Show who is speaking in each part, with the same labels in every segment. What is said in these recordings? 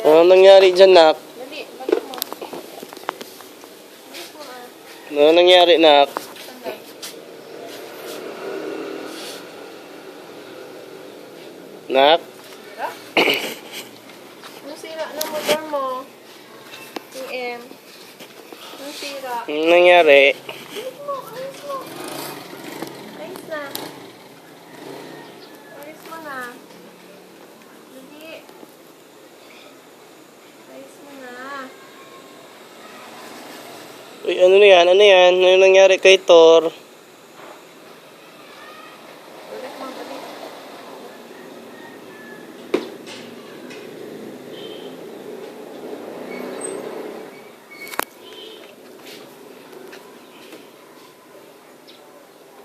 Speaker 1: Ano nangyari dyan, nak?
Speaker 2: Dali, balik mo. Balik mo
Speaker 1: Ano nangyari, nak?
Speaker 2: Sandali.
Speaker 1: Nak?
Speaker 2: Sira? Ano sira ng motor mo? PM. Ano sira?
Speaker 1: Ano nangyari?
Speaker 2: Balik mo, ayos mo. Ayos na. Ayos mo na. Dali. Ayos mo na.
Speaker 1: Uy, ano na yan? Ano yan? Ano nangyari kay Thor?
Speaker 2: Balik mo, balik.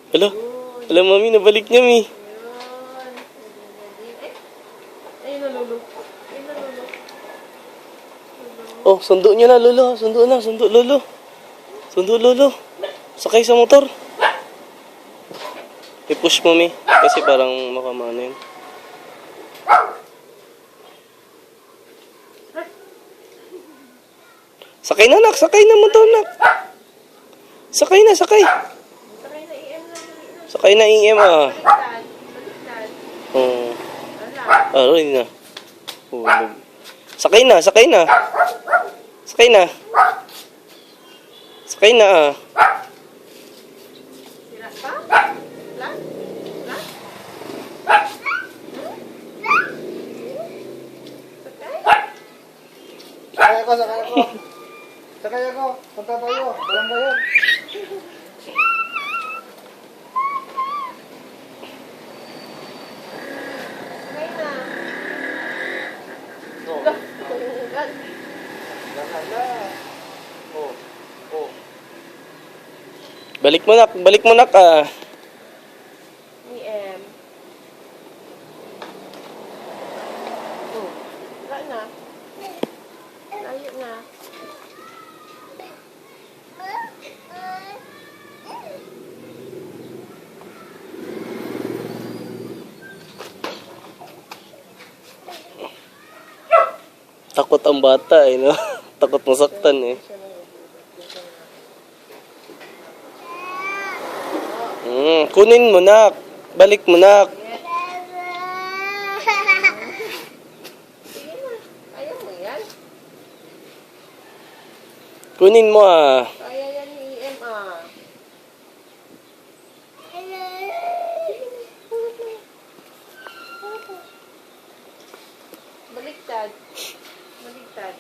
Speaker 1: Hala? Hala, mami, nabalik niya, mi.
Speaker 2: Ayun. Ay, ay, nalulu. Ay, nalulu.
Speaker 1: Oh, sundo niya na, lolo. Sundo na, sundo, lolo. Sundo, lolo. Sakay sa motor. I-push mo, mi. Kasi parang makamano yun. Sakay na, nak. Sakay na motor, nak. Sakay na, sakay.
Speaker 2: Sakay na EM na, dali na.
Speaker 1: Sakay na, EM, ah.
Speaker 2: Baliktad. Baliktad.
Speaker 1: Oh.
Speaker 2: Wala.
Speaker 1: Ah, rin na. Oh, sakay na, sakay na. Sakay na. Sakay na, ah.
Speaker 2: Sira pa? Wala? Wala? Sakay?
Speaker 3: Sakay ako, sakay ako. Sakay ako. Punta tayo. Walang bayan.
Speaker 2: Sakay na.
Speaker 3: Oh.
Speaker 2: Wala. Tunggal.
Speaker 3: Lahat na. Oh. Oh.
Speaker 1: Balik mo, nak. Balik mo, nak, ah.
Speaker 2: EM. Oh. Wala na. Layo na.
Speaker 1: Takot ang bata, eh, no? Takot masaktan, eh. Kunin mo, nak. Balik mo, nak.
Speaker 2: Sige na. Kaya mo yan.
Speaker 1: Kunin mo, ah.
Speaker 2: Kaya yan ni EM ah. Baliktad. Baliktad.